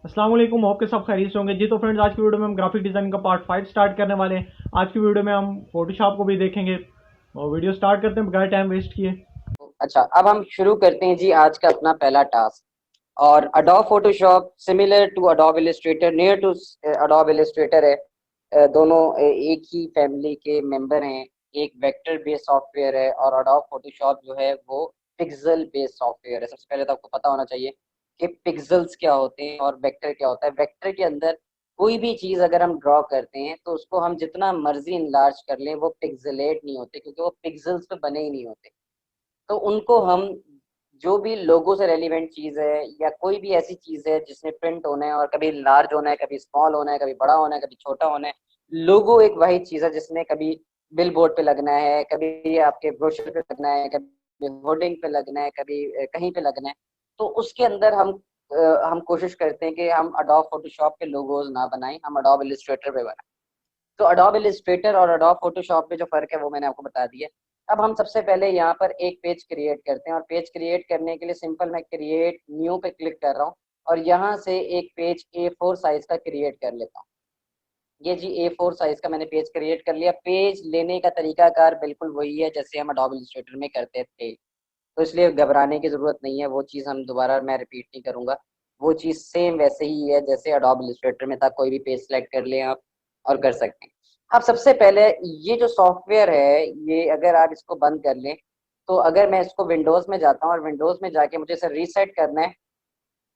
अस्सलाम वालेकुम, होप के सब खैरियत से होंगे जी। तो फ्रेंड्स, आज की वीडियो में हम ग्राफिक डिज़ाइनिंग का पार्ट 5 स्टार्ट करने वाले हैं। आज की वीडियो में हम फोटोशॉप को भी देखेंगे और वीडियो स्टार्ट करते हैं बगैर टाइम वेस्ट किए। अच्छा, अब हम शुरू करते हैं जी आज का अपना पहला टास्क। और Adobe Photoshop similar to Adobe Illustrator, near to Adobe Illustrator है। दोनों एक ही फैमिली के मेंबर हैं। एक वेक्टर बेस्ड सॉफ्टवेयर है और अडोब फोटोशॉप जो है वो पिक्सल बेस्ड सॉफ्टवेयर है। सबसे पहले तो आपको पता होना चाहिए कि पिक्सल्स क्या होते हैं और वेक्टर क्या होता है। वेक्टर के अंदर कोई भी चीज़ अगर हम ड्रॉ करते हैं तो उसको हम जितना मर्जी इनलार्ज कर लें वो पिक्सलेट नहीं होते, क्योंकि वो पिक्सल्स पे बने ही नहीं होते। तो उनको हम जो भी लोगो से रेलिवेंट चीज़ है या कोई भी ऐसी चीज़ है जिसने प्रिंट होना है और कभी लार्ज होना है, कभी स्मॉल होना है, कभी बड़ा होना है, कभी छोटा होना है। लोगो एक वही चीज़ है जिसने कभी बिल बोर्ड पे लगना है, कभी आपके ब्रोशर पे लगना है, कभी होर्डिंग पे लगना है, कभी कहीं पे लगना है। तो उसके अंदर हम कोशिश करते हैं कि हम अडोब फोटोशॉप पे लोगोज ना बनाएं, हम अडोब इलस्ट्रेटर पे बनाएं। तो अडोब इलस्ट्रेटर और अडोब फोटोशॉप में जो फ़र्क है वो मैंने आपको बता दिया। अब हम सबसे पहले यहाँ पर एक पेज क्रिएट करते हैं और पेज क्रिएट करने के लिए सिंपल मैं क्रिएट न्यू पे क्लिक कर रहा हूँ और यहाँ से एक पेज A4 साइज का क्रिएट कर लेता हूँ। ये जी A4 साइज का मैंने पेज क्रिएट कर लिया। पेज लेने का तरीकाकार बिल्कुल वही है जैसे हम अडोब इलस्ट्रेटर में करते थे, तो इसलिए घबराने की ज़रूरत नहीं है। वो चीज़ हम दोबारा मैं रिपीट नहीं करूँगा। वो चीज़ सेम वैसे ही है जैसे अडोब इलस्ट्रेटर में था। कोई भी पेज सेलेक्ट कर लें आप और कर सकते हैं। अब सबसे पहले ये जो सॉफ्टवेयर है, ये अगर आप इसको बंद कर लें, तो अगर मैं इसको विंडोज़ में जाता हूँ और विंडोज़ में जाके मुझे इसे रीसेट करना है।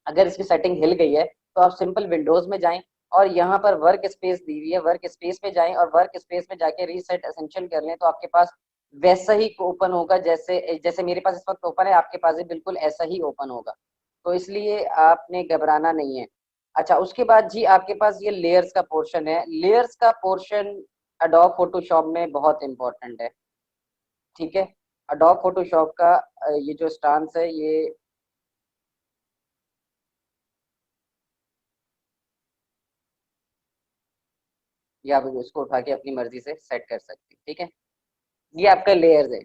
अगर इसकी सेटिंग हिल गई है तो आप सिंपल विंडोज में जाएं और यहाँ पर वर्क स्पेस दी हुई है, वर्क स्पेस पे जाएं और वर्क स्पेस में जाके रीसेट एसेंशियल कर लें, तो आपके पास वैसा ही ओपन होगा जैसे जैसे मेरे पास इस वक्त ओपन है, आपके पास भी बिल्कुल ऐसा ही ओपन होगा। तो इसलिए आपने घबराना नहीं है। अच्छा, उसके बाद जी आपके पास ये लेयर्स का पोर्शन है। लेयर्स का पोर्शन अडोब फोटोशॉप में बहुत इंपॉर्टेंट है। ठीक है, अडोब फोटोशॉप का ये जो स्टांस है ये आप इसको उठा के अपनी मर्जी से सेट कर सकते हैं। ठीक है, ये आपका लेयर्स है।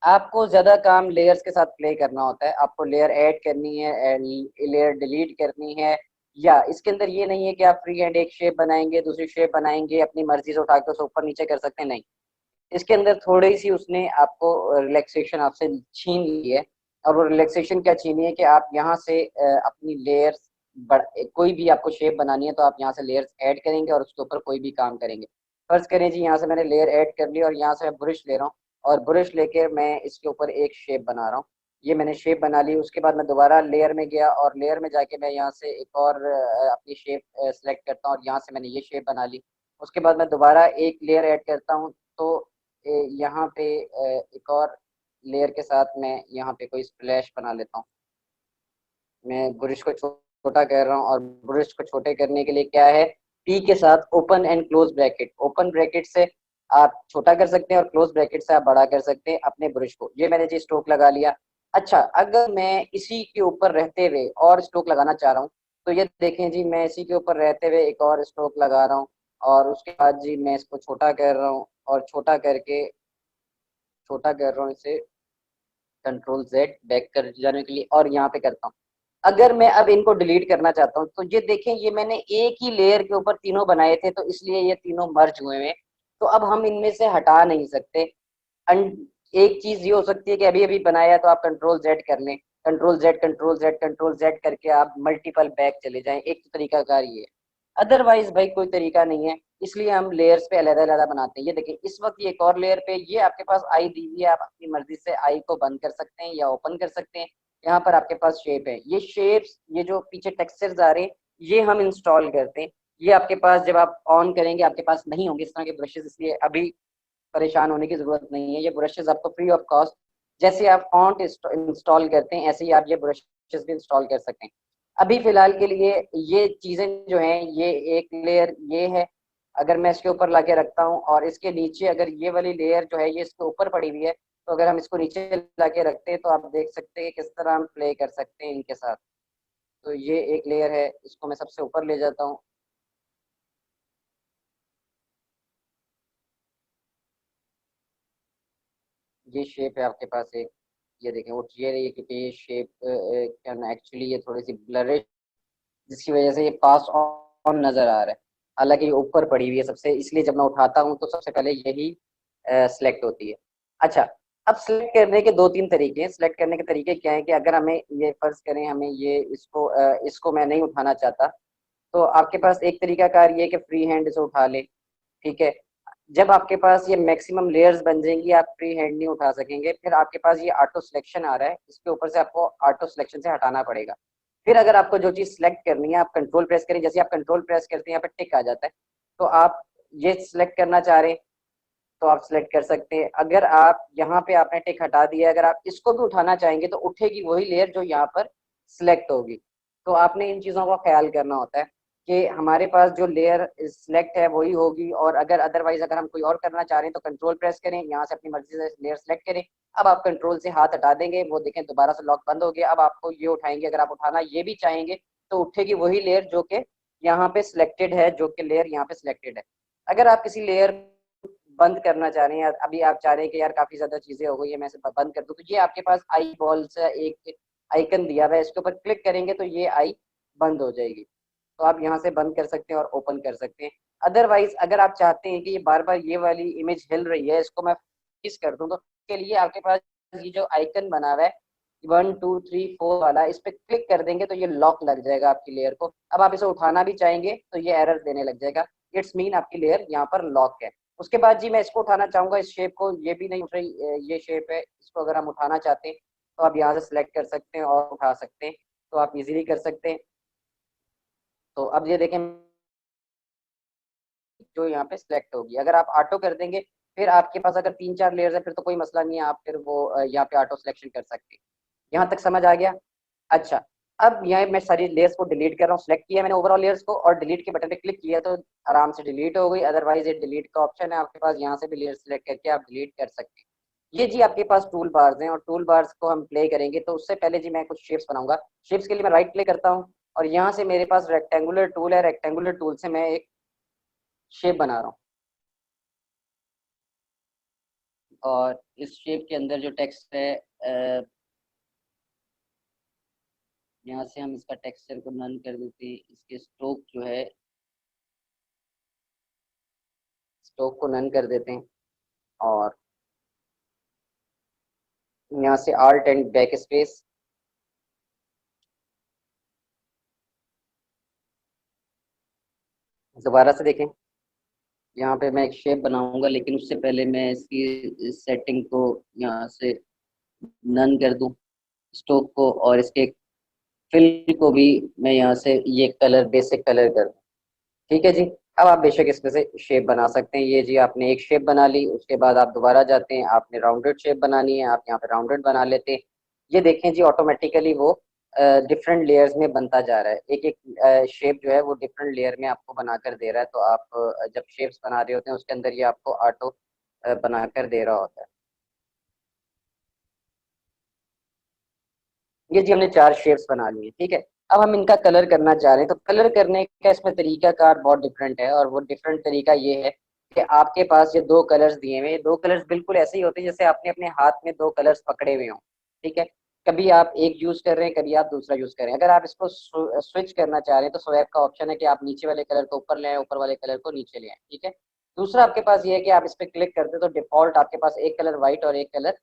आपको ज्यादा काम लेयर्स के साथ प्ले करना होता है। आपको लेयर ऐड करनी है, लेयर डिलीट करनी है, या इसके अंदर ये नहीं है कि आप फ्री हैंड एक शेप बनाएंगे, दूसरी शेप बनाएंगे, अपनी मर्जी से उठा के उसे ऊपर नीचे कर सकते हैं। नहीं, इसके अंदर थोड़ी सी उसने आपको रिलैक्सेशन आपसे छीन ली है। और वो रिलैक्सेशन क्या छीनी है कि आप यहाँ से अपनी लेयर्स कोई भी आपको शेप बनानी है तो आप यहाँ से लेयर्स ऐड करेंगे और उसके ऊपर कोई भी काम करेंगे। फर्ज करें जी, यहाँ से मैंने लेयर ऐड कर ली और यहाँ से मैं ब्रश ले रहा हूँ और ब्रश लेके मैं इसके ऊपर एक शेप बना रहा हूँ। ये मैंने शेप बना ली। उसके बाद मैं दोबारा लेयर में गया और लेयर में जाके मैं यहाँ से एक और अपनी शेप सेलेक्ट करता हूँ और यहाँ से मैंने ये शेप बना ली। उसके बाद मैं दोबारा एक लेयर ऐड करता हूँ। तो यहाँ पे एक और लेयर के साथ मैं यहाँ पे कोई स्प्लैश बना लेता हूँ। मैं ब्रश को छोटा कर रहा हूँ और ब्रश को छोटे करने के लिए क्या है, पी के साथ open and close bracket. Open bracket से आप छोटा कर सकते हैं और क्लोज ब्रैकेट से आप बड़ा कर सकते हैं अपने ब्रश को। ये मैंने जी स्ट्रोक लगा लिया। अच्छा, अगर मैं इसी के ऊपर रहते हुए और स्ट्रोक लगाना चाह रहा हूँ तो ये देखें जी, मैं इसी के ऊपर रहते हुए एक और स्ट्रोक लगा रहा हूँ और उसके बाद जी मैं इसको छोटा कर रहा हूँ और छोटा कर रहा हूँ इसे कंट्रोल जेड बैक कर जाने के लिए और यहाँ पे करता हूँ। अगर मैं अब इनको डिलीट करना चाहता हूँ तो ये देखें, ये मैंने एक ही लेयर के ऊपर तीनों बनाए थे तो इसलिए ये तीनों मर्ज हुए हैं। तो अब हम इनमें से हटा नहीं सकते। एक चीज ये हो सकती है कि अभी अभी बनाया तो आप कंट्रोल जेड कर लें, control Z control Z control Z करके आप मल्टीपल बैक चले जाएं। एक तो तरीका कार ये है, अदरवाइज भाई कोई तरीका नहीं है। इसलिए हम लेयर्स पे अलग अलग बनाते हैं। ये देखिए, इस वक्त ये एक और लेयर पे ये आपके पास आई दी हुई है। आप अपनी मर्जी से आई को बंद कर सकते हैं या ओपन कर सकते हैं। यहाँ पर आपके पास शेप है, ये शेप्स, ये जो पीछे टेक्सचर्स आ रहे हैं ये हम इंस्टॉल करते हैं। ये आपके पास जब आप ऑन करेंगे आपके पास नहीं होंगे इस तरह के ब्रशेस, इसलिए अभी परेशान होने की जरूरत नहीं है। ये ब्रशेस आपको फ्री ऑफ कॉस्ट, जैसे आप फॉन्ट इंस्टॉल करते हैं ऐसे ही आप ये ब्रशेस भी इंस्टॉल कर सकते हैं। अभी फिलहाल के लिए ये चीजें जो हैं, ये एक लेयर ये है। अगर मैं इसके ऊपर लाके रखता हूँ और इसके नीचे अगर ये वाली लेयर जो है ये इसके ऊपर पड़ी हुई है, तो अगर हम इसको नीचे लाके रखते हैं तो आप देख सकते हैं कि किस तरह हम प्ले कर सकते हैं इनके साथ। तो ये एक लेयर है, इसको मैं सबसे ऊपर ले जाता हूँ। ये शेप है आपके पास एक, ये देखें वो ये रही है, क्योंकि ये शेप क्या ना, एक्चुअली ये थोड़ी सी ब्लरिश जिसकी वजह से ये पास ऑन नजर आ रहा है, हालांकि ये ऊपर पड़ी हुई है सबसे, इसलिए जब मैं उठाता हूँ तो सबसे पहले यही सिलेक्ट होती है। अच्छा, अब सिलेक्ट करने के दो तीन तरीके हैं। सिलेक्ट करने के तरीके क्या है कि अगर हमें ये फर्ज करें हमें ये इसको मैं नहीं उठाना चाहता, तो आपके पास एक तरीका कार ये है कि फ्री हैंड इसे उठा ले। ठीक है, जब आपके पास ये मैक्सिमम लेयर्स बन जाएंगी आप फ्री हैंड नहीं उठा सकेंगे, फिर आपके पास ये ऑटो सिलेक्शन आ रहा है, इसके ऊपर से आपको ऑटो सिलेक्शन से हटाना पड़ेगा। फिर अगर आपको जो चीज सिलेक्ट करनी है आप कंट्रोल प्रेस करें, जैसे आप कंट्रोल प्रेस करते हैं यहाँ पे टिक आ जाता है, तो आप ये सिलेक्ट करना चाह रहे हैं तो आप सिलेक्ट कर सकते हैं। अगर आप यहाँ पे आपने टिक हटा दिया, अगर आप इसको भी उठाना चाहेंगे तो उठेगी वही लेयर जो यहाँ पर सिलेक्ट होगी। तो आपने इन चीजों का ख्याल करना होता है कि हमारे पास जो लेयर सिलेक्ट है वही होगी, और अगर अदरवाइज अगर हम कोई और करना चाह रहे हैं तो कंट्रोल प्रेस करें, यहाँ से अपनी मर्जी से लेयर सेलेक्ट करें। अब आप कंट्रोल से हाथ हटा देंगे, वो देखें दोबारा से लॉक बंद हो गया। अब आपको ये उठाएंगे, अगर आप उठाना ये भी चाहेंगे तो उठेगी वही लेयर जो कि यहाँ पे सिलेक्टेड है, जो कि लेयर यहाँ पे सिलेक्टेड है। अगर आप किसी लेयर बंद करना चाह रहे हैं, अभी आप चाह रहे हैं कि यार काफी ज्यादा चीजें हो गई है मैं इसे बंद कर दूं, तो ये आपके पास आई बॉल से एक आइकन दिया हुआ है, इसके ऊपर क्लिक करेंगे तो ये आई बंद हो जाएगी। तो आप यहाँ से बंद कर सकते हैं और ओपन कर सकते हैं। अदरवाइज अगर आप चाहते हैं कि ये बार बार ये वाली इमेज हिल रही है, इसको मैं फिक्स कर दूं, तो के लिए आपके पास ये जो आइकन बना हुआ है 1 2 3 4 वाला, इस पे क्लिक कर देंगे तो ये लॉक लग जाएगा आपकी लेयर को। अब आप इसे उठाना भी चाहेंगे तो ये एरर देने लग जाएगा, इट्स मीन आपकी लेयर यहाँ पर लॉक है। उसके बाद जी मैं इसको उठाना चाहूंगा, इस शेप को, ये भी नहीं उठ रही, ये शेप है, इसको अगर हम उठाना चाहते हैं तो आप यहाँ से सिलेक्ट कर सकते हैं और उठा सकते हैं, तो आप इजीली कर सकते हैं। तो अब ये देखें जो यहाँ पे सिलेक्ट होगी, अगर आप ऑटो कर देंगे फिर आपके पास अगर 3 4 लेयर्स है फिर तो कोई मसला नहीं है, आप फिर वो यहाँ पे ऑटो सिलेक्शन कर सकते हैं। यहाँ तक समझ आ गया? अच्छा, अब यहाँ मैं सारी लेयर्स को डिलीट कर रहा हूँ। सिलेक्ट किया मैंने ओवरऑल लेयर्स को और डिलीट के बटन पे क्लिक किया तो आराम से डिलीट हो गई। अदरवाइज ये डिलीट का ऑप्शन है आपके पास, यहाँ से भी लेयर सिलेक्ट करके आप डिलीट कर सकते हैं। ये जी आपके पास टूल बार्स हैं, और टूल बार्स को हम प्ले करेंगे तो उससे पहले जी मैं कुछ शेप्स बनाऊंगा। शेप्स के लिए मैं राइट क्लिक करता हूँ और यहाँ से मेरे पास रेक्टेंगुलर टूल है, रेक्टेंगुलर टूल से मैं एक शेप बना रहा हूँ, और इस शेप के अंदर जो टेक्स्ट है यहाँ से हम इसका टेक्सचर को नन कर देते हैं। इसके स्ट्रोक जो है, स्ट्रोक को नन कर देते हैं, और यहाँ से आल्ट एंड बैक स्पेस, दोबारा से देखें। यहाँ पे मैं एक शेप बनाऊंगा लेकिन उससे पहले मैं इसकी सेटिंग को यहाँ से नन कर दूं, स्ट्रोक को, और इसके फिल को भी मैं यहाँ से ये कलर बेसिक कलर कर दूं। ठीक है जी, अब आप बेशक इसमें से शेप बना सकते हैं। ये जी आपने एक शेप बना ली, उसके बाद आप दोबारा जाते हैं, आपने राउंडेड शेप बनानी है, आप यहाँ पे राउंडेड बना लेते हैं। ये देखें जी ऑटोमेटिकली वो डिफरेंट लेयर्स में बनता जा रहा है, एक एक शेप जो है वो डिफरेंट लेयर में आपको बनाकर दे रहा है। तो आप जब शेप्स बना रहे होते हैं उसके अंदर ये आपको ऑटो बनाकर दे रहा होता है। ये जी हमने 4 शेप्स बना लिए, ठीक है। अब हम इनका कलर करना चाह रहे हैं, तो कलर करने का इसमें तरीका कार बहुत डिफरेंट है, और वो डिफरेंट तरीका ये है कि आपके पास ये 2 कलर्स दिए हुए हैं। 2 कलर्स बिल्कुल ऐसे ही होते हैं जैसे आपने अपने हाथ में 2 कलर्स पकड़े हुए हों, ठीक है। कभी आप एक यूज कर रहे हैं, कभी आप दूसरा यूज कर रहे हैं। अगर आप इसको स्विच करना चाह रहे हैं तो स्वैप का ऑप्शन है कि आप नीचे वाले कलर को ऊपर ले आए, ऊपर वाले कलर को नीचे ले आए, ठीक है। दूसरा आपके पास ये है कि आप इस पर क्लिक करते हैं तो डिफॉल्ट आपके पास एक कलर व्हाइट और एक कलर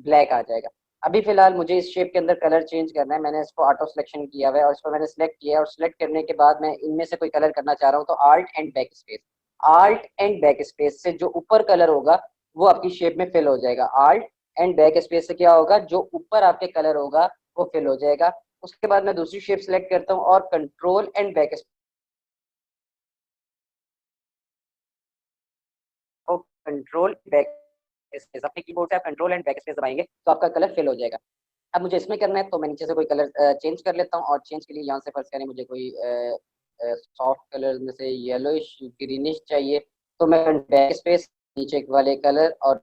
ब्लैक आ जाएगा। अभी फिलहाल मुझे इस शेप के अंदर कलर चेंज करना है, मैंने इसको ऑटो सिलेक्शन किया हुआ है और इसको मैंने सिलेक्ट किया है, और सिलेक्ट करने के बाद मैं इनमें से कोई कलर करना चाह रहा हूँ तो alt and back space, alt and back space से जो ऊपर कलर होगा वो आपकी शेप में फिल हो जाएगा। आल्ट एंड बैक स्पेस से क्या होगा, जो ऊपर आपके कलर होगा वो फिल हो जाएगा। उसके बाद मैं दूसरी शेप सिलेक्ट करता हूँ और control and back, control back space, अपने कीबोर्ड से आप कंट्रोल एंड बैक स्पेस दबाएंगे तो आपका कलर फिल हो जाएगा। अब मुझे इसमें करना है तो मैं नीचे से कोई कलर चेंज कर लेता हूँ, और चेंज के लिए यहाँ से फर्ज करें मुझे कोई सॉफ्ट कलर में से येलोइश ग्रीनिश चाहिए, तो मैं बैक स्पेस नीचे वाले कलर, और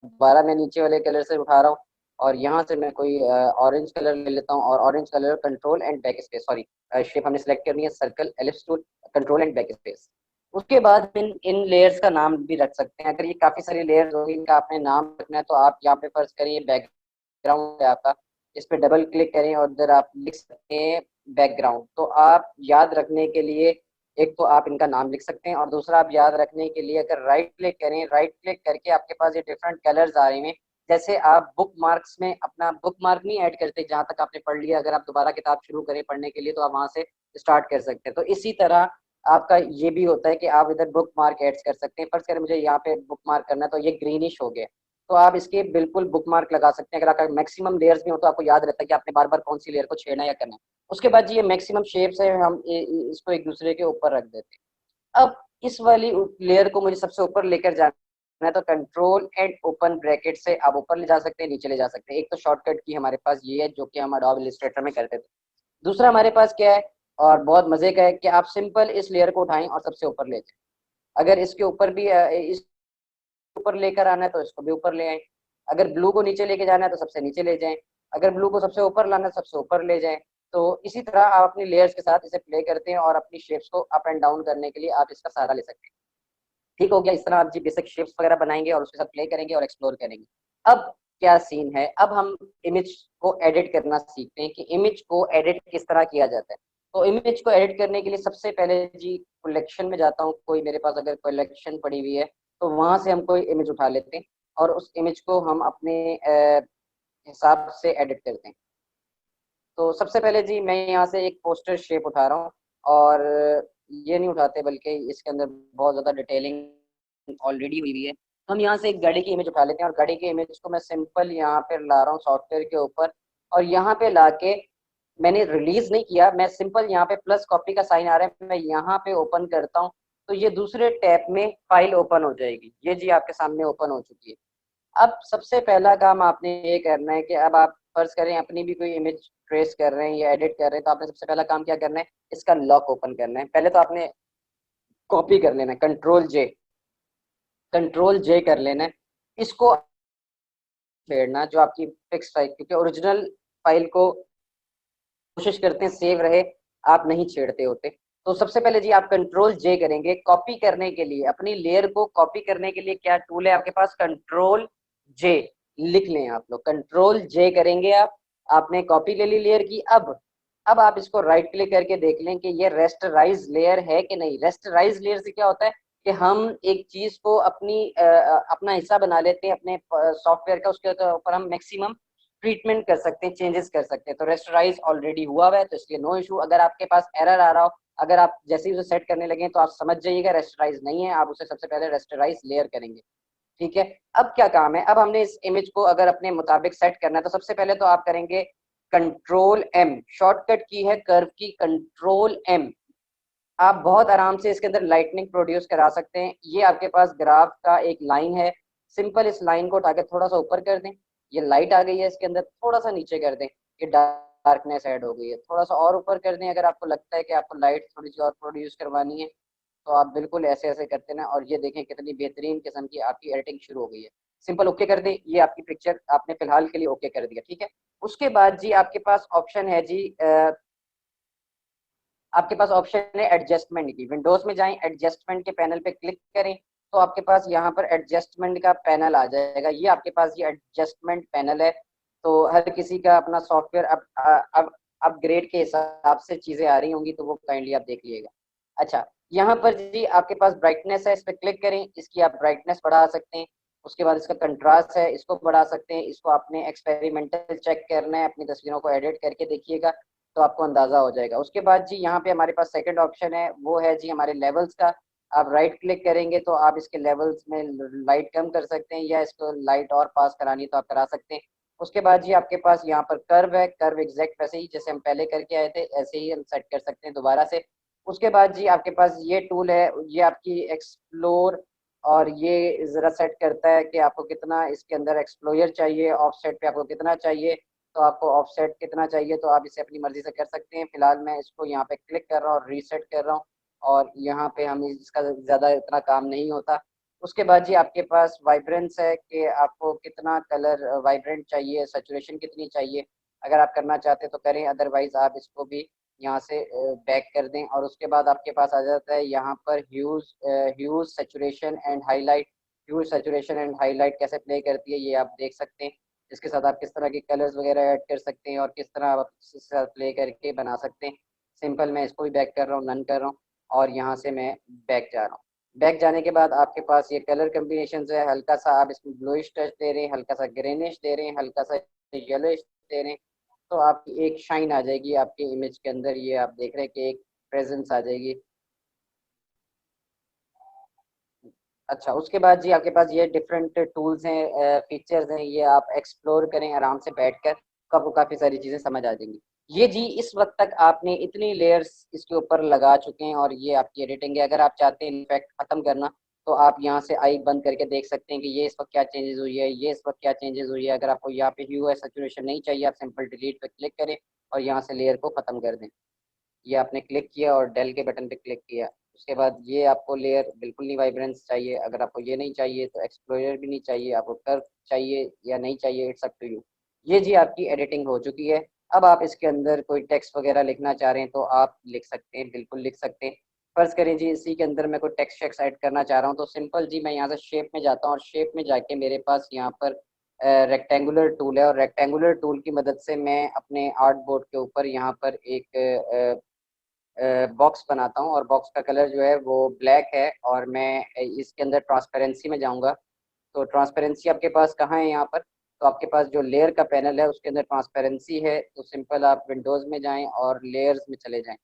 दोबारा मैं नीचे वाले कलर से उठा रहा हूँ, और यहाँ से मैं कोई ऑरेंज कलर ले लेता हूँ, और orange colour control and back space, sorry shape हमने सेलेक्ट करनी है circle ellipse tool, control and back space. उसके बाद इन इन लेयर्स का नाम भी रख सकते हैं। अगर ये काफी सारी लेयर्स होगी इनका आपने नाम रखना है तो आप यहाँ पे फर्ज करिए बैकग्राउंड है आपका, इस पे डबल क्लिक करें और इधर आप लिख सकते हैं बैकग्राउंड। तो आप याद रखने के लिए एक तो आप इनका नाम लिख सकते हैं, और दूसरा आप याद रखने के लिए अगर राइट क्लिक करें, राइट क्लिक करके आपके पास ये डिफरेंट कलर्स आ रहे हैं। जैसे आप बुक मार्क्स में अपना बुक मार्क नहीं ऐड करते, जहाँ तक आपने पढ़ लिया, अगर आप दोबारा किताब शुरू करें पढ़ने के लिए तो आप वहां से स्टार्ट कर सकते हैं। तो इसी तरह आपका ये भी होता है कि आप इधर बुक मार्क ऐड कर सकते हैं। फर्ज करें मुझे यहाँ पे बुक मार्क करना है, तो ये ग्रीनिश हो गया, तो आप इसके बिल्कुल बुक मार्क लगा सकते हैं। अगर आपका मैक्सिमम लेयर्स भी हो तो आपको याद रहता है कि आपने बार बार कौन सी लेयर को छेड़ना है या करना है। उसके बाद ये मैक्सिमम शेप्स है, हम इसको एक दूसरे के ऊपर रख देते हैं। अब इस वाली लेयर को मुझे सबसे ऊपर लेकर जाना है, तो कंट्रोल एंड ओपन ब्रैकेट से आप ऊपर ले जा सकते हैं, नीचे ले जा सकते हैं। एक तो शॉर्टकट की हमारे पास ये है जो कि हम एडोब इलस्ट्रेटर में करते थे। दूसरा हमारे पास क्या है, और बहुत मजे का है, कि आप सिंपल इस लेयर को उठाएं और सबसे ऊपर ले जाएं। अगर इसके ऊपर भी इस ऊपर लेकर आना है तो इसको भी ऊपर ले आए। अगर ब्लू को नीचे लेके जाना है तो सबसे नीचे ले जाएं। अगर ब्लू को सबसे ऊपर लाना है सबसे ऊपर ले जाएं। तो इसी तरह आप अपनी लेयर्स के साथ इसे प्ले करते हैं और अपनी शेप्स को अप एंड डाउन करने के लिए आप इसका सहारा ले सकते हैं। ठीक हो गया। इस तरह आप जी बेसिक शेप्स वगैरह बनाएंगे और उसके साथ प्ले करेंगे और एक्सप्लोर करेंगे। अब क्या सीन है, अब हम इमेज को एडिट करना सीखते हैं कि इमेज को एडिट किस तरह किया जाता है। तो इमेज को एडिट करने के लिए सबसे पहले जी कलेक्शन में जाता हूँ। कोई मेरे पास अगर कलेक्शन पड़ी हुई है तो वहां से हम कोई इमेज उठा लेते हैं और उस इमेज को हम अपने हिसाब से एडिट करते हैं। तो सबसे पहले जी मैं यहाँ से एक पोस्टर शेप उठा रहा हूँ, और ये नहीं उठाते बल्कि इसके अंदर बहुत ज़्यादा डिटेलिंग ऑलरेडी हुई हुई है। हम यहाँ से एक गाड़ी की इमेज उठा लेते हैं और गाड़ी की इमेज को मैं सिंपल यहाँ पे ला रहा हूँ सॉफ्टवेयर के ऊपर, और यहाँ पे लाके मैंने रिलीज नहीं किया, मैं सिंपल यहाँ पे प्लस कॉपी का साइन आ रहा है, मैं यहाँ पे ओपन करता हूँ तो ये दूसरे टैब में फाइल ओपन हो जाएगी। ये जी आपके सामने ओपन हो चुकी है। अब सबसे पहला काम आपने ये करना है कि अब आप फर्ज करें अपनी भी कोई इमेज ट्रेस कर रहे हैं या एडिट कर रहे हैं, तो आपने सबसे पहला काम क्या करना है, इसका लॉक ओपन करना है। पहले तो आपने कॉपी कर लेना है, कंट्रोल जे कर लेना है। इसको छेड़ना जो आपकी फिक्स फाइल, क्योंकि ओरिजिनल फाइल को कोशिश करते हैं सेव रहे, आप नहीं छेड़ते होते। तो सबसे पहले जी आप कंट्रोल जे करेंगे कॉपी करने के लिए। अपनी लेयर को कॉपी करने के लिए क्या टूल है आपके पास, कंट्रोल जे। लिख लें आप लोग, कंट्रोल जे करेंगे आप, आपने कॉपी ले ली लेयर की। अब आप इसको राइट क्लिक करके देख लें कि ये रेस्टराइज लेयर है कि नहीं। रेस्टराइज लेयर से क्या होता है कि हम एक चीज को अपना हिस्सा बना लेते हैं अपने सॉफ्टवेयर का, उसके ऊपर हम मैक्सिमम ट्रीटमेंट कर सकते हैं, चेंजेस कर सकते हैं। तो रेस्टराइज ऑलरेडी हुआ हुआ है तो इसलिए नो इशू। अगर आपके पास एरर आ रहा हो, अगर आप जैसे ही उसे सेट करने लगे तो आप समझ जाइएगा रेस्टराइज नहीं है, आप उसे सबसे पहले रेस्टराइज लेयर करेंगे। ठीक है। अब क्या काम है, अब हमने इस इमेज को अगर अपने मुताबिक सेट करना है तो सबसे पहले तो आप करेंगे कंट्रोल एम, शॉर्टकट की है कर्व की, कंट्रोल एम। आप बहुत आराम से इसके अंदर लाइटनिंग प्रोड्यूस करा सकते हैं। ये आपके पास ग्राफ का एक लाइन है, सिंपल इस लाइन को उठा के थोड़ा सा ऊपर कर दें, ये लाइट आ गई है इसके अंदर। थोड़ा सा नीचे कर दें, ये डार्कनेस ऐड हो गई है। थोड़ा सा और ऊपर कर दें, अगर आपको लगता है कि आपको लाइट थोड़ी सी और प्रोड्यूस करवानी है तो आप बिल्कुल ऐसे ऐसे करते ना, और ये देखें कितनी बेहतरीन किस्म की आपकी एडिटिंग शुरू हो गई है। सिंपल ओके कर दें, ये आपकी पिक्चर आपने फिलहाल के लिए ओके कर दिया। ठीक है। उसके बाद जी आपके पास ऑप्शन है जी आपके पास ऑप्शन है एडजस्टमेंट की। विंडोज में जाएं, एडजस्टमेंट के पैनल पे क्लिक करें तो आपके पास यहाँ पर एडजस्टमेंट का पैनल आ जाएगा। ये आपके पास ये एडजस्टमेंट पैनल है। तो हर किसी का अपना सॉफ्टवेयर अब अपग्रेड के हिसाब से चीजें आ रही होंगी, तो वो काइंडली आप देख लीजिएगा। अच्छा, यहाँ पर जी आपके पास ब्राइटनेस है, इस पर क्लिक करें, इसकी आप ब्राइटनेस बढ़ा सकते हैं। उसके बाद इसका कंट्रास्ट है, इसको बढ़ा सकते हैं। इसको आपने एक्सपेरिमेंटल चेक करना है, अपनी तस्वीरों को एडिट करके देखिएगा तो आपको अंदाजा हो जाएगा। उसके बाद जी यहाँ पे हमारे पास सेकंड ऑप्शन है, वो है जी हमारे लेवल्स का। आप राइट क्लिक करेंगे तो आप इसके लेवल्स में लाइट कम कर सकते हैं, या इसको लाइट और पास करानी तो आप करा सकते हैं। उसके बाद जी आपके पास यहाँ पर कर्व है, कर्व एग्जैक्ट वैसे ही जैसे हम पहले करके आए थे ऐसे ही हम सेट कर सकते हैं दोबारा से। उसके बाद जी आपके पास ये टूल है, ये आपकी एक्सप्लोर, और ये जरा सेट करता है कि आपको कितना इसके अंदर एक्सप्लोयर चाहिए, ऑफसेट पे आपको कितना चाहिए। तो आपको ऑफसेट कितना चाहिए तो आप इसे अपनी मर्जी से कर सकते हैं। फिलहाल मैं इसको यहाँ पे क्लिक कर रहा हूँ और रीसेट कर रहा हूँ, और यहाँ पे हम इसका ज़्यादा इतना काम नहीं होता। उसके बाद जी आपके पास वाइब्रेंस है कि आपको कितना कलर वाइब्रेंट चाहिए, सेचुरेशन कितनी चाहिए। अगर आप करना चाहते तो करें, अदरवाइज आप इसको भी यहाँ से बैक कर दें। और उसके बाद आपके पास आ जाता है यहाँ पर huge saturation and highlight. Huge saturation and highlight कैसे प्ले करती है ये आप देख सकते हैं। इसके साथ आप किस तरह के कलर्स वगैरह ऐड कर सकते हैं और किस तरह आप इसके साथ प्ले करके बना सकते हैं। सिंपल मैं इसको भी बैक कर रहा हूँ, नन कर रहा हूँ और यहाँ से मैं बैक जा रहा हूँ। बैक जाने के बाद आपके पास ये कलर कम्बिनेशन है, हल्का सा आप इसमें ब्लूइश टच दे रहे हैं, हल्का सा ग्रीनिश दे रहे हैं, हल्का सा येलोइश दे रहे हैं, तो आपकी एक शाइन आ जाएगी आपके इमेज के अंदर। ये आप देख रहे हैं कि एक प्रेजेंस आ जाएगी। अच्छा, उसके बाद जी आपके पास ये डिफरेंट टूल्स हैं, फीचर्स हैं, ये आप एक्सप्लोर करें आराम से बैठकर, तो आपको काफ़ी सारी चीज़ें समझ आ जाएंगी। ये जी इस वक्त तक आपने इतनी लेयर्स इसके ऊपर लगा चुके हैं और ये आपकी एडिटिंग है। अगर आप चाहते हैं इनफैक्ट ख़त्म करना, तो आप यहाँ से आई बंद करके देख सकते हैं कि ये इस वक्त क्या चेंजेस हुई है, ये इस वक्त क्या चेंजेस हुई है। अगर आपको यहाँ पे ह्यू है, सैचुरेशन नहीं चाहिए, आप सिंपल डिलीट पे क्लिक करें और यहाँ से लेयर को ख़त्म कर दें। ये आपने क्लिक किया और डेल के बटन पे क्लिक किया, उसके बाद ये आपको लेयर बिल्कुल नहीं वाइब्रेंस चाहिए। अगर आपको ये नहीं चाहिए तो एक्सप्लोरर भी नहीं चाहिए, आपको कर्व चाहिए या नहीं चाहिए, इट्स अप टू यू। ये जी आपकी एडिटिंग हो चुकी है। अब आप इसके अंदर कोई टेक्स्ट वगैरह लिखना चाह रहे हैं तो आप लिख सकते हैं, बिल्कुल लिख सकते हैं। फर्ज करें जी इसी के अंदर मैं कोई टेक्स्ट शेक्स ऐड करना चाह रहा हूँ, तो सिंपल जी मैं यहाँ से शेप में जाता हूँ और शेप में जाके मेरे पास यहाँ पर रेक्टेंगुलर टूल है और रेक्टेंगुलर टूल की मदद से मैं अपने आर्ट बोर्ड के ऊपर यहाँ पर एक बॉक्स बनाता हूँ और बॉक्स का कलर जो है वो ब्लैक है और मैं इसके अंदर ट्रांसपेरेंसी में जाऊँगा। तो ट्रांसपेरेंसी आपके पास कहाँ है यहाँ पर, तो आपके पास जो लेयर का पैनल है उसके अंदर ट्रांसपेरेंसी है, तो सिंपल आप विंडोज़ में जाएं और लेयर्स में चले जाएं।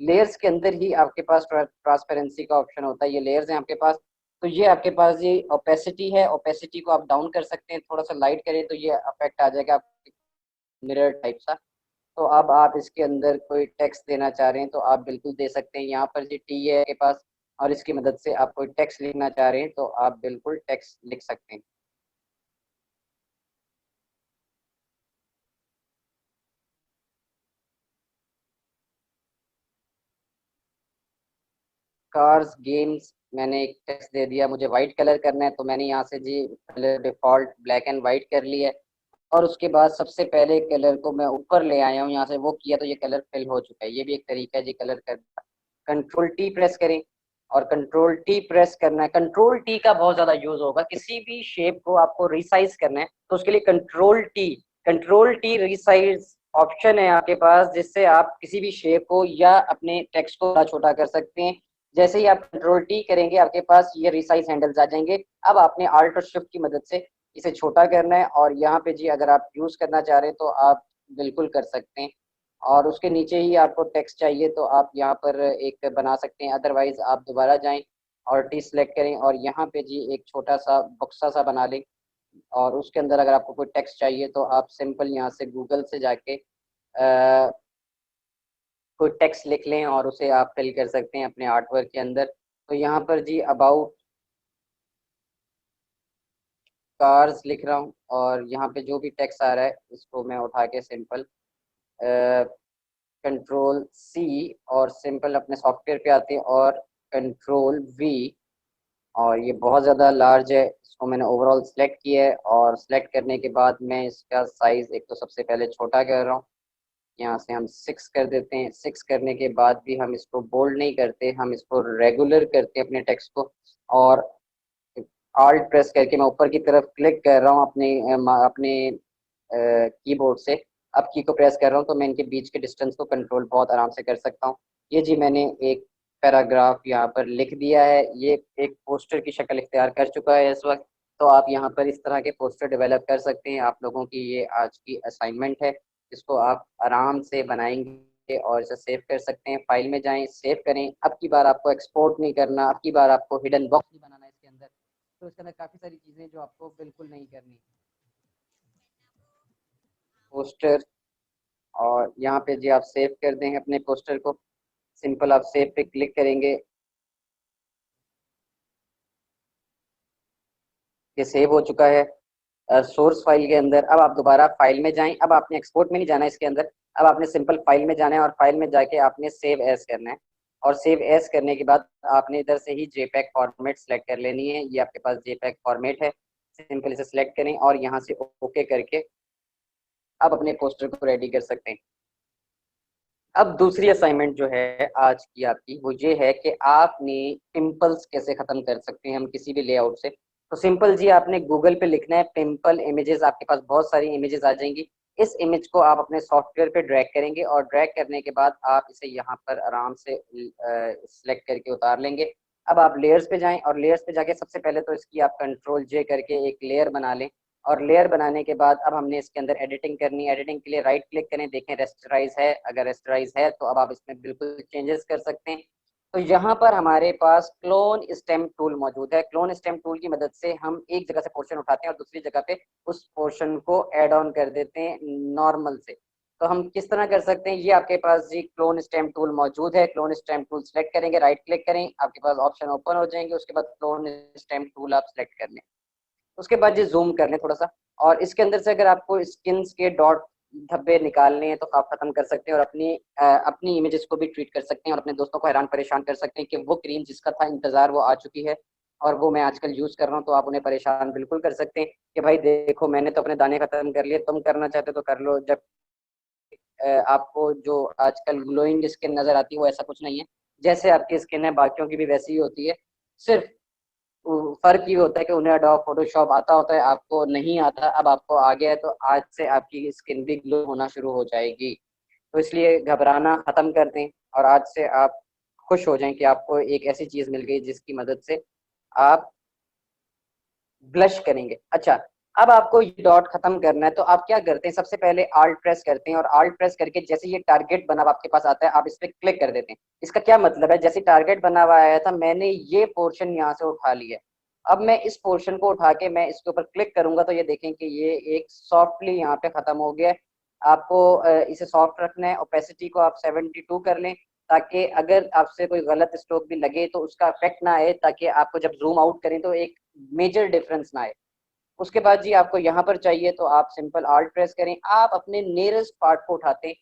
लेयर्स के अंदर ही आपके पास ट्रांसपेरेंसी का ऑप्शन होता है, ये लेयर्स हैं आपके पास। तो ये आपके पास ये ओपेसिटी है, ओपेसिटी को आप डाउन कर सकते हैं, थोड़ा सा लाइट करें तो ये अफेक्ट आ जाएगा मिरर टाइप सा। तो अब आप इसके अंदर कोई टेक्स्ट देना चाह रहे हैं तो आप बिल्कुल दे सकते हैं। यहाँ पर जी टी है आपके पास और इसकी मदद से आप कोई टेक्स्ट लिखना चाह रहे हैं तो आप बिल्कुल टेक्स्ट लिख सकते हैं। कार्स गेम्स मैंने एक टेक्स्ट दे दिया, मुझे वाइट कलर करना है तो मैंने यहाँ से जी colour default black and white कर लिया है और उसके बाद सबसे पहले कलर को मैं ऊपर ले आया हूँ, यहाँ से वो किया तो ये कलर फिल हो चुका है। ये भी एक तरीका है जी कलर करने का। कंट्रोल टी प्रेस करें और कंट्रोल टी प्रेस करना है। कंट्रोल टी का बहुत ज्यादा यूज होगा, किसी भी शेप को आपको रिसाइज करना है तो उसके लिए कंट्रोल टी रिसाइज ऑप्शन है आपके पास, जिससे आप किसी भी शेप को या अपने टेक्स्ट को बड़ा छोटा कर सकते हैं। जैसे ही आप कंट्रोल टी करेंगे आपके पास ये रिसाइज हैंडल्स आ जाएंगे। अब आपने आल्ट और शिफ्ट की मदद से इसे छोटा करना है और यहाँ पे जी अगर आप यूज करना चाह रहे हैं तो आप बिल्कुल कर सकते हैं। और उसके नीचे ही आपको टेक्स्ट चाहिए तो आप यहाँ पर एक बना सकते हैं, अदरवाइज आप दोबारा जाएं और टी सेलेक्ट करें और यहाँ पे जी एक छोटा सा बक्सा सा बना लें और उसके अंदर अगर आपको कोई टेक्स्ट चाहिए तो आप सिंपल यहाँ से गूगल से जाके कोई टेक्स्ट लिख लें और उसे आप फिल कर सकते हैं अपने आर्ट वर्क के अंदर। तो यहाँ पर जी अबाउट कार्स लिख रहा हूँ और यहाँ पे जो भी टेक्स्ट आ रहा है इसको मैं उठा के सिंपल कंट्रोल सी और सिंपल अपने सॉफ्टवेयर पे आते हैं और कंट्रोल वी, और ये बहुत ज़्यादा लार्ज है, इसको मैंने ओवरऑल सेलेक्ट किया है और सेलेक्ट करने के बाद मैं इसका साइज़ एक तो सबसे पहले छोटा कर रहा हूँ। यहाँ से हम 6 कर देते हैं। 6 करने के बाद भी हम इसको बोल्ड नहीं करते, हम इसको रेगुलर करते हैं अपने टेक्स्ट को और आल्ट प्रेस करके मैं ऊपर की तरफ क्लिक कर रहा हूँ अपने कीबोर्ड से। अब की को प्रेस कर रहा हूँ तो मैं इनके बीच के डिस्टेंस को कंट्रोल बहुत आराम से कर सकता हूँ। ये जी मैंने एक पैराग्राफ यहाँ पर लिख दिया है, ये एक पोस्टर की शक्ल इख्तियार कर चुका है इस वक्त। तो आप यहाँ पर इस तरह के पोस्टर डेवलप कर सकते हैं। आप लोगों की ये आज की असाइनमेंट है, इसको आप आराम से बनाएंगे और इसे सेव कर सकते हैं। फाइल में जाएं, सेव करें। अब की बार आपको एक्सपोर्ट नहीं करना, अब की बार आपको हिडन बॉक्स नहीं बनाना इसके अंदर, तो इसके अंदर काफ़ी सारी चीज़ें जो आपको बिल्कुल नहीं करनी। पोस्टर, और यहाँ पे जी आप सेव कर देंगे अपने पोस्टर को। सिंपल आप सेव पे क्लिक करेंगे, ये सेव हो चुका है सोर्स फाइल के अंदर। अब आप दोबारा फाइल में जाएं, अब आपने एक्सपोर्ट में नहीं जाना है इसके अंदर, अब आपने सिंपल फाइल में जाना है और फाइल में जाके आपने सेव एज करना है और सेव एज करने के बाद आपने इधर से ही जेपैग फॉर्मेट सेलेक्ट कर लेनी है। ये आपके पास जेपैग फॉर्मेट है, सिंपल इसे सेलेक्ट करें और यहाँ से ओके करके आप अपने पोस्टर को रेडी कर सकते हैं। अब दूसरी असाइनमेंट जो है आज की आपकी वो ये है कि आपने पिंपल्स कैसे ख़त्म कर सकते हैं हम किसी भी लेआउट से। तो सिंपल जी, आपने गूगल पे लिखना है पिंपल इमेजेस, आपके पास बहुत सारी इमेजेस आ जाएंगी। इस इमेज को आप अपने सॉफ्टवेयर पे ड्रैग करेंगे और ड्रैग करने के बाद आप इसे यहाँ पर आराम से सिलेक्ट करके उतार लेंगे। अब आप लेयर्स पे जाएं और लेयर्स पे जाके सबसे पहले तो इसकी आप कंट्रोल जे करके एक लेयर बना लें। और लेयर बनाने के बाद अब हमने इसके अंदर एडिटिंग करनी है। एडिटिंग के लिए राइट क्लिक करें, देखें रेस्टराइज है, अगर रेस्टराइज है तो अब आप इसमें बिल्कुल चेंजेस कर सकते हैं। तो यहाँ पर हमारे पास क्लोन स्टेम टूल मौजूद है। क्लोन स्टेम टूल की मदद से हम एक जगह से पोर्शन उठाते हैं और दूसरी जगह पे उस पोर्शन को ऐड ऑन कर देते हैं नॉर्मल से। तो हम किस तरह कर सकते हैं, ये आपके पास जी क्लोन स्टेम टूल मौजूद है। क्लोन स्टेम टूल सेलेक्ट करेंगे, राइट क्लिक करें, आपके पास ऑप्शन ओपन हो जाएंगे। उसके बाद क्लोन स्टेम टूल आप सेलेक्ट कर लें। उसके बाद जी जूम कर लें थोड़ा सा, और इसके अंदर से अगर आपको स्किन के डॉट धब्बे निकालने हैं तो आप खत्म कर सकते हैं और अपनी इमेजेस को भी ट्रीट कर सकते हैं और अपने दोस्तों को हैरान परेशान कर सकते हैं कि वो क्रीम जिसका था इंतजार वो आ चुकी है और वो मैं आजकल यूज कर रहा हूँ। तो आप उन्हें परेशान बिल्कुल कर सकते हैं कि भाई देखो मैंने तो अपने दाने खत्म कर लिए, तुम करना चाहते तो कर लो। जब आपको जो आजकल ग्लोइंग स्किन नजर आती है वो ऐसा कुछ नहीं है। जैसे आपकी स्किन है बाकियों की भी वैसी ही होती है। सिर्फ फर्क ये होता है कि उन्हें एडोब फोटोशॉप आता होता है, आपको नहीं आता। अब आपको आ गया है तो आज से आपकी स्किन भी ग्लो होना शुरू हो जाएगी। तो इसलिए घबराना खत्म कर दें और आज से आप खुश हो जाएं कि आपको एक ऐसी चीज मिल गई जिसकी मदद से आप ब्लश करेंगे। अच्छा, अब आपको ये डॉट खत्म करना है तो आप क्या करते हैं, सबसे पहले आल्ट प्रेस करते हैं और आल्ट प्रेस करके जैसे ये टारगेट बना हुआ आपके पास आता है आप इस पर क्लिक कर देते हैं। इसका क्या मतलब है, जैसे टारगेट बना हुआ आया था मैंने ये पोर्शन यहाँ से उठा लिया। अब मैं इस पोर्शन को उठा के मैं इसके ऊपर क्लिक करूंगा तो ये देखें कि ये एक सॉफ्टली यहाँ पे खत्म हो गया है। आपको इसे सॉफ्ट रखना है, ओपेसिटी को आप 72 कर लें ताकि अगर आपसे कोई गलत स्ट्रोक भी लगे तो उसका इफेक्ट ना आए, ताकि आपको जब जूम आउट करें तो एक मेजर डिफरेंस ना आए। उसके बाद जी आपको यहाँ पर चाहिए तो आप सिंपल आल्ट प्रेस करें, आप अपने नियरेस्ट पार्ट को उठाते हैं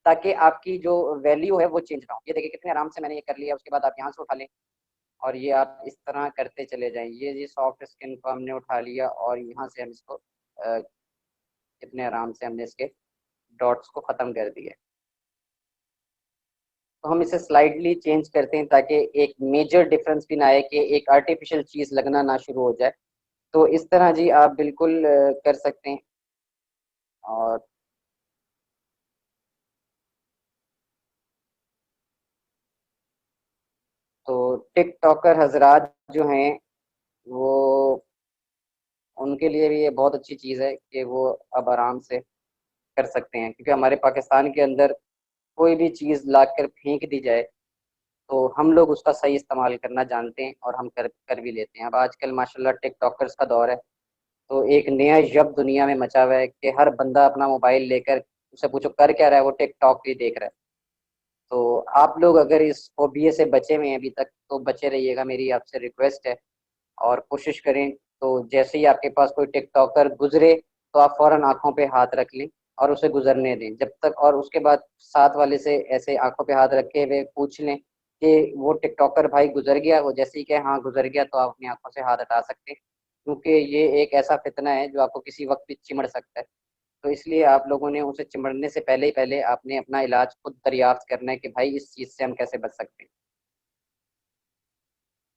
ताकि आपकी जो वैल्यू है वो चेंज ना हो। ये देखिए कितने आराम से मैंने ये कर लिया। उसके बाद आप यहाँ से उठा लें और ये आप इस तरह करते चले जाएं। ये सॉफ्ट स्किन को हमने उठा लिया और यहाँ से हम इसको कितने आराम से हमने इसके डॉट्स को ख़त्म कर दिया। तो हम इसे स्लाइडली चेंज करते हैं ताकि एक मेजर डिफरेंस भी ना आए कि एक आर्टिफिशियल चीज़ लगना ना शुरू हो जाए। तो इस तरह जी आप बिल्कुल कर सकते हैं। और तो टिकटॉकर हजरात जो हैं वो, उनके लिए भी ये बहुत अच्छी चीज़ है कि वो अब आराम से कर सकते हैं, क्योंकि हमारे पाकिस्तान के अंदर कोई भी चीज़ ला कर फेंक दी जाए तो हम लोग उसका सही इस्तेमाल करना जानते हैं और हम कर भी लेते हैं। अब आजकल माशाल्लाह टिकटॉकर्स का दौर है, तो एक नया जब दुनिया में मचा हुआ है कि हर बंदा अपना मोबाइल लेकर, उसे पूछो कर क्या रहा है, वो टिकटॉक ही देख रहा है। तो आप लोग अगर इस फोबिया से बचे हुए हैं अभी तक तो बचे रहिएगा, मेरी आपसे रिक्वेस्ट है। और कोशिश करें तो जैसे ही आपके पास कोई टिकटॉकर गुजरे तो आप फौरन आंखों पे हाथ रख लें और उसे गुजरने दें जब तक। और उसके बाद साथ वाले से ऐसे आंखों पे हाथ रखे हुए पूछ लें कि वो टिकटॉकर भाई गुजर गया। वो जैसे ही कहे हाँ गुजर गया तो आप अपनी आंखों से हाथ हटा सकते हैं, क्योंकि ये एक ऐसा फितना है जो आपको किसी वक्त भी चिमड़ सकता है। तो इसलिए आप लोगों ने उसे चिमड़ने से पहले ही पहले आपने अपना इलाज खुद दरियाफ्त करना है कि भाई इस चीज़ से हम कैसे बच सकते हैं।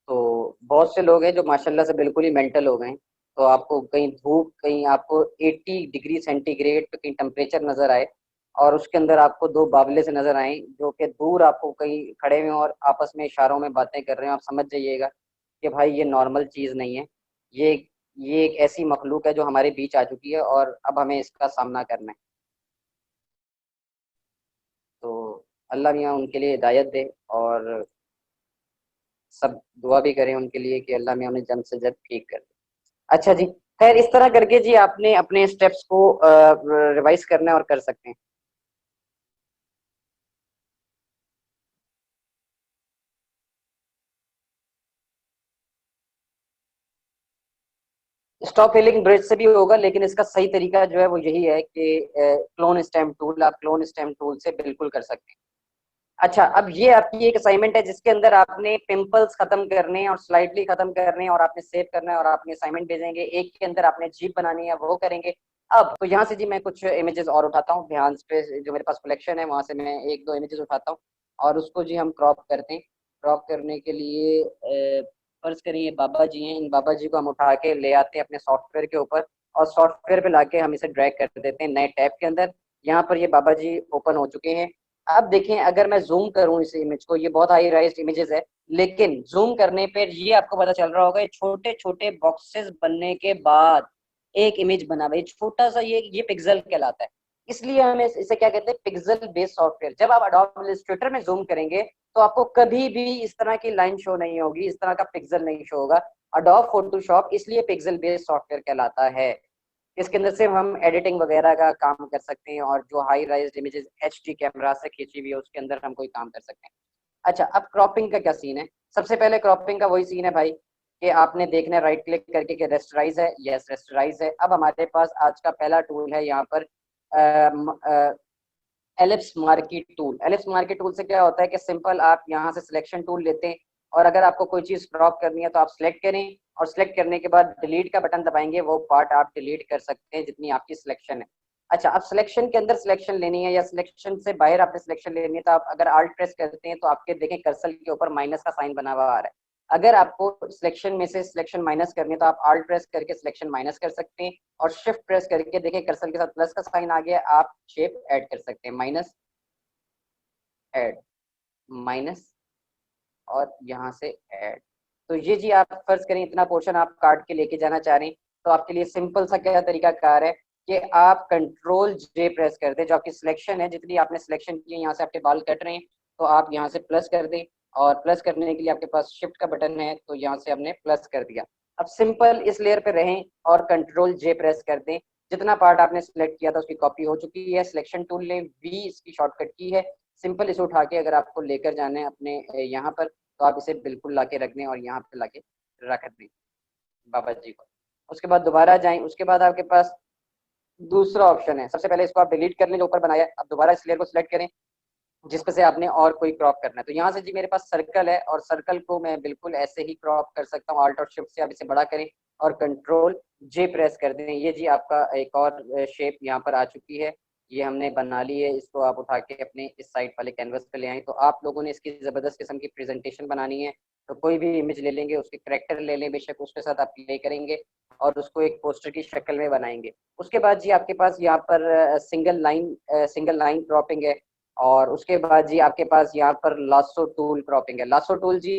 तो बहुत से लोग हैं जो माशाल्लाह से बिल्कुल ही मेंटल हो गए हैं। तो आपको कहीं धूप, कहीं आपको 80 डिग्री सेंटीग्रेड पे कहीं टेम्परेचर नजर आए और उसके अंदर आपको दो बावले से नजर आए जो कि दूर आपको कहीं खड़े हुए हैं और आपस में इशारों में बातें कर रहे हैं, आप समझ जाइएगा कि भाई ये नॉर्मल चीज़ नहीं है। ये ये एक ऐसी मखलूक है जो हमारे बीच आ चुकी है और अब हमें इसका सामना करना है। तो अल्लाह मियाँ उनके लिए हिदायत दे और सब दुआ भी करें उनके लिए कि अल्लाह मियाँ उन्हें जल्द से जल्द ठीक कर दे। अच्छा जी, खैर इस तरह करके जी आपने अपने स्टेप्स को रिवाइज करना है और कर सकते हैं। स्टॉप हीलिंग ब्रिज से भी होगा, लेकिन इसका सही तरीका जो है वो यही है कि क्लोन स्टेम टूल, आप क्लोन स्टेम टूल से बिल्कुल कर सकते हैं। अच्छा, अब ये आपकी एक असाइनमेंट है जिसके अंदर आपने पिंपल्स खत्म करने हैं और स्लाइटली खत्म करने हैं और आपने सेव करना है और आपने असाइनमेंट भेजेंगे। एक के अंदर आपने जीप बनानी है, वो करेंगे। अब तो यहाँ से जी मैं कुछ इमेजेस और उठाता हूँ, ध्यान पे जो मेरे पास कलेक्शन है वहां से मैं एक दो इमेजेस उठाता हूँ और उसको जी हम क्रॉप करते हैं। क्रॉप करने के लिए फर्ज करें ये बाबा जी हैं, इन बाबा जी को हम उठा के ले आते हैं अपने सॉफ्टवेयर के ऊपर और सॉफ्टवेयर पे लाके हम इसे ड्रैग कर देते हैं नए टैब के अंदर। यहाँ पर ये बाबा जी ओपन हो चुके हैं। अब देखें, अगर मैं जूम करूं इस इमेज को, ये बहुत हाई राइज्ड इमेजेस है, लेकिन जूम करने पर ये आपको पता चल रहा होगा छोटे छोटे बॉक्सेस बनने के बाद एक इमेज बना हुआ है, छोटा सा, ये पिक्सल कहलाता है। इसलिए हमें इसे क्या कहते हैं, पिक्सल बेस्ड सॉफ्टवेयर। जब आप एडोब इलस्ट्रेटर में जूम करेंगे तो आपको कभी भी इस तरह की लाइन शो नहीं होगी, इस तरह का पिक्सल नहीं शो होगा। एडोब फोटोशॉप इसलिए पिक्सल बेस्ड सॉफ्टवेयर कहलाता है। इसके अंदर से हम एडिटिंग वगैरह का काम कर सकते हैं और जो हाई राइज्ड इमेजेस एचडी कैमरा से खींची हुई है उसके अंदर हम कोई काम कर सकते हैं। अच्छा, अब क्रॉपिंग का क्या सीन है? सबसे पहले क्रॉपिंग का वही सीन है भाई कि आपने देखना है राइट क्लिक करके कि रेस्टराइज है, यस रेस्टराइज है। अब हमारे पास आज का पहला टूल है यहाँ पर ellipse marquee tool. Ellipse marquee tool से क्या होता है कि सिंपल आप यहाँ से सिलेक्शन टूल लेते हैं और अगर आपको कोई चीज क्रॉप करनी है तो आप सिलेक्ट करें और सिलेक्ट करने के बाद डिलीट का बटन दबाएंगे, वो पार्ट आप डिलीट कर सकते हैं जितनी आपकी सिलेक्शन है। अच्छा, अब सिलेक्शन के अंदर सिलेक्शन लेनी है या सिलेक्शन से बाहर आपने सिलेक्शन लेनी है तो आप अगर आल्ट प्रेस करते हैं तो आपके देखें कर्सर के ऊपर माइनस का साइन बना हुआ आ रहा है। अगर आपको सिलेक्शन में से सिलेक्शन माइनस करनी है तो आप आल्ट प्रेस करके सिलेक्शन माइनस कर सकते हैं और शिफ्ट प्रेस करके देखें कर्सर के साथ प्लस का साइन आ गया, आप शेप ऐड कर सकते हैं। माइनस, ऐड, माइनस और यहाँ से ऐड। तो ये जी आप फर्ज करें इतना पोर्शन आप काट के लेके जाना चाह रहे हैं तो आपके लिए सिंपल सा क्या तरीका कार है कि आप कंट्रोल जे प्रेस कर दें। जो आपकी सिलेक्शन है, जितनी आपने सिलेक्शन की है, यहाँ से आपके बाल कट रहे हैं तो आप यहाँ से प्लस कर दें और प्लस करने के लिए आपके पास शिफ्ट का बटन है तो यहाँ से हमने प्लस कर दिया। अब सिंपल इस लेयर पे रहें और कंट्रोल जे प्रेस कर दें। जितना पार्ट आपने सिलेक्ट किया था उसकी कॉपी हो चुकी है। सिलेक्शन टूल लें, वी इसकी शॉर्टकट की है। सिंपल इसे उठा के अगर आपको लेकर जाना है अपने यहाँ पर तो आप इसे बिल्कुल लाके रख दें और यहाँ पे लाके रख दें बाबा जी को। उसके बाद दोबारा जाएं, उसके बाद आपके पास दूसरा ऑप्शन है। सबसे पहले इसको आप डिलीट कर लें जो ऊपर बनाया। अब दोबारा इस लेयर को सिलेक्ट करें जिस पे से आपने और कोई क्रॉप करना है। तो यहाँ से जी मेरे पास सर्कल है और सर्कल को मैं बिल्कुल ऐसे ही क्रॉप कर सकता हूँ। आल्ट और शिफ्ट से आप इसे बड़ा करें और कंट्रोल जे प्रेस कर दें। ये जी आपका एक और शेप यहाँ पर आ चुकी है, ये हमने बना ली है। इसको आप उठा के अपने इस साइड वाले कैनवस पे ले आए। तो आप लोगों ने इसकी जबरदस्त किस्म की प्रेजेंटेशन बनानी है तो कोई भी इमेज ले लेंगे, उसके करेक्टर ले लें बेशक, उसके साथ आप प्ले करेंगे और उसको एक पोस्टर की शक्ल में बनाएंगे। उसके बाद जी आपके पास यहाँ पर सिंगल लाइन क्रॉपिंग है और उसके बाद जी आपके पास यहाँ पर लासो टूल क्रॉपिंग है। लासो टूल जी,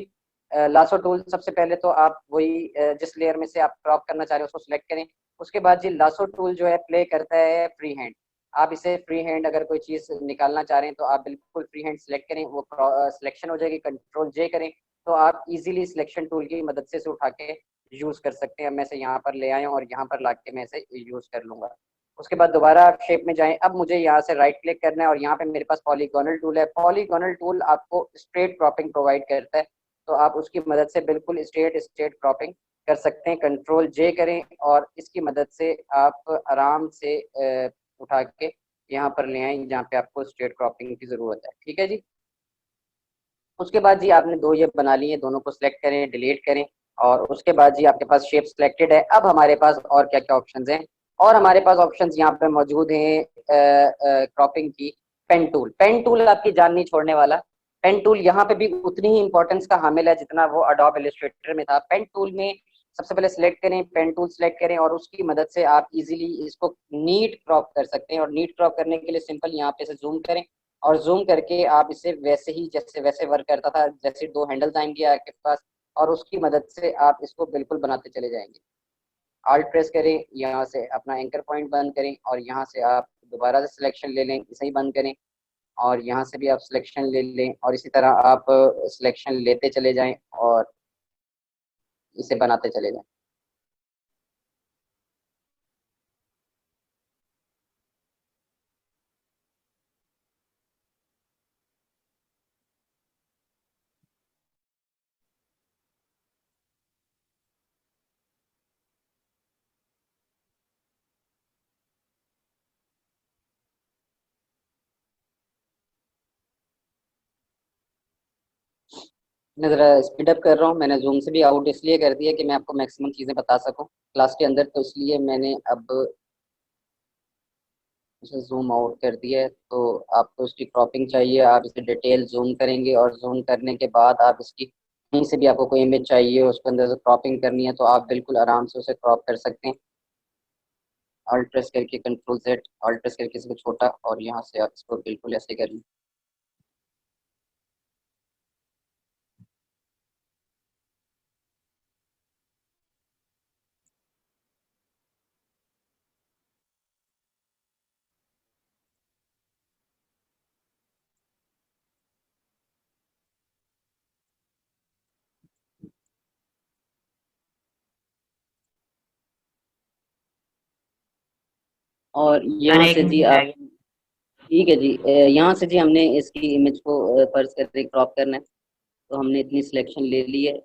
लासो टूल सबसे पहले तो आप वही जिस लेयर में से आप क्रॉप करना चाह रहे हैं उसको सिलेक्ट करें। उसके बाद जी लासो टूल जो है प्ले करता है फ्री हैंड। आप इसे फ्री हैंड अगर कोई चीज़ निकालना चाह रहे हैं तो आप बिल्कुल फ्री हैंड सिलेक्ट करें, वो सिलेक्शन हो जाएगी। कंट्रोल जे करें तो आप इजीली सिलेक्शन टूल की मदद से उठा के यूज़ कर सकते हैं। मैं इसे यहाँ पर ले आया हूँ और यहाँ पर ला के मैं इसे यूज़ कर लूँगा। उसके बाद दोबारा आप शेप में जाएं। अब मुझे यहाँ से राइट क्लिक करना है और यहाँ पे मेरे पास पॉलीगोनल टूल है। पॉलीगोनल टूल आपको स्ट्रेट क्रॉपिंग प्रोवाइड करता है तो आप उसकी मदद से बिल्कुल स्ट्रेट स्ट्रेट क्रॉपिंग कर सकते हैं। कंट्रोल जे करें और इसकी मदद से आप आराम से उठा के यहाँ पर ले आए जहाँ पे आपको स्ट्रेट क्रॉपिंग की ज़रूरत है। ठीक है जी। उसके बाद जी आपने दो ये बना लिए, दोनों को सिलेक्ट करें, डिलीट करें और उसके बाद जी आपके पास शेप सिलेक्टेड है। अब हमारे पास और क्या क्या ऑप्शंस हैं? और हमारे पास ऑप्शंस यहाँ पे मौजूद हैं क्रॉपिंग की। पेन टूल, पेन टूल आपकी जान नहीं छोड़ने वाला। पेन टूल यहाँ पे भी उतनी ही इंपॉर्टेंस का हामिल है जितना वो अडोब इलस्ट्रेटर में था। पेन टूल में सबसे पहले सिलेक्ट करें, पेन टूल सिलेक्ट करें और उसकी मदद से आप इजीली इसको नीट क्रॉप कर सकते हैं। और नीट क्रॉप करने के लिए सिंपल यहाँ पे से जूम करें और जूम करके आप इसे वैसे ही जैसे वैसे वर्क करता था, जैसे दो हैंडल्स आएंगे आपके पास और उसकी मदद से आप इसको बिल्कुल बनाते चले जाएंगे। आल्ट प्रेस करें, यहाँ से अपना एंकर पॉइंट बंद करें और यहाँ से आप दोबारा से सिलेक्शन ले लें, इसे ही बंद करें और यहाँ से भी आप सिलेक्शन ले लें और इसी तरह आप सिलेक्शन लेते चले जाएं और इसे बनाते चले जाएं। मैं ज़रा स्पीड अप कर रहा हूँ। मैंने जूम से भी आउट इसलिए कर दिया कि मैं आपको मैक्सिमम चीज़ें बता सकूँ क्लास के अंदर, तो इसलिए मैंने अब इसे जूम आउट कर दिया है। तो आपको इसकी क्रॉपिंग चाहिए, आप इसे डिटेल जूम करेंगे और जूम करने के बाद आप इसकी कहीं से भी आपको कोई इमेज चाहिए, उसके अंदर से क्रॉपिंग करनी है, तो आप बिल्कुल आराम से उसे क्रॉप कर सकते हैं। ऑल्ट प्रेस करके कंट्रोल Z, ऑल्ट प्रेस करके इसको छोटा, और यहाँ से आप इसको बिल्कुल ऐसे कर लें। और सर यहाँ एक से जी मिनट रह आप, गया। ठीक है जी, यहाँ से जी हमने इसकी इमेज को फर्ज करके क्रॉप करना है, तो हमने इतनी सिलेक्शन ले ली है।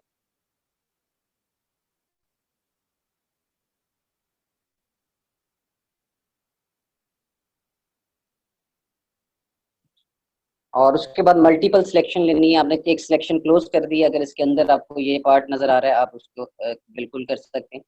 और उसके बाद मल्टीपल सिलेक्शन लेनी है। आपने एक सिलेक्शन क्लोज कर दी, अगर इसके अंदर आपको ये पार्ट नजर आ रहा है, आप उसको बिल्कुल कर सकते हैं।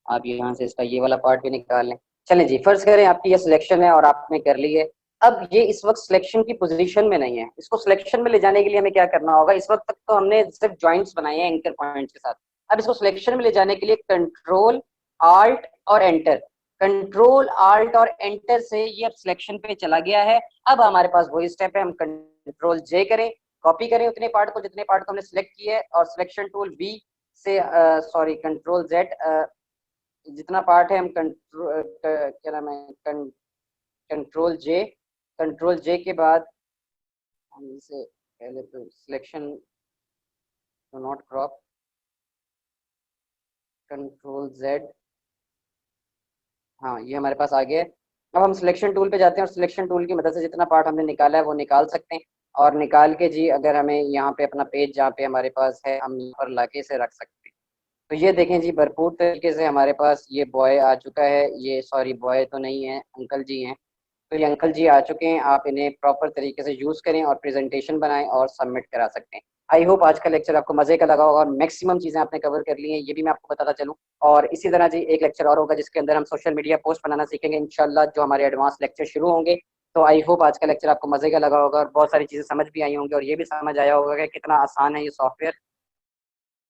आप यहाँ से इसका ये वाला पार्ट भी निकाल लें। चलें जी, फर्ज करें आपकी ये सिलेक्शन है और आपने कर ली है। अब ये इस वक्त सिलेक्शन की पोजीशन में नहीं है, इसको सिलेक्शन में ले जाने के लिए हमें क्या करना होगा? इस वक्त तक तो हमने सिर्फ जॉइंट्स बनाए हैं एंकर पॉइंट्स के साथ। अब इसको सिलेक्शन में ले जाने के लिए कंट्रोल आल्ट और एंटर, कंट्रोल आल्ट और एंटर से ये अब सिलेक्शन पे चला गया है। अब हमारे पास वही स्टेप है, हम कंट्रोल J करें, कॉपी करें उतने पार्ट को जितने पार्ट को हमने सिलेक्ट किए है, और सिलेक्शन टूल B से सॉरी कंट्रोल Z, जितना पार्ट है हम क्या नाम है, कंट्रोल J, कंट्रोल J के बाद हम इसे पहले तो selection to not crop, control Z, हाँ ये हमारे पास आ गया है। अब हम सिलेक्शन टूल पे जाते हैं और सिलेक्शन टूल की मदद से जितना पार्ट हमने निकाला है वो निकाल सकते हैं। और निकाल के जी अगर हमें यहाँ पे अपना पेज जहाँ पे हमारे पास है, हम यहाँ पर लाके से रख सकते हैं। तो ये देखें जी, भरपूर तरीके से हमारे पास ये बॉय आ चुका है। ये सॉरी बॉय तो नहीं है, अंकल जी हैं। तो ये अंकल जी आ चुके हैं, आप इन्हें प्रॉपर तरीके से यूज़ करें और प्रेजेंटेशन बनाएं और सबमिट करा सकते हैं। आई होप आज का लेक्चर आपको मजे का लगा होगा और मैक्सिमम चीज़ें आपने कवर कर ली हैं, ये भी मैं आपको बताता चलूँ। और इसी तरह जी एक लेक्चर और होगा जिसके अंदर हम सोशल मीडिया पोस्ट बनाना सीखेंगे इंशाल्लाह, जो हमारे एडवांस लेक्चर शुरू होंगे। तो आई होप आज का लेक्चर आपको मजे का लगा होगा और बहुत सारी चीज़ें समझ भी आई होंगी और ये भी समझ आया होगा कि कितना आसान है ये सॉफ्टवेयर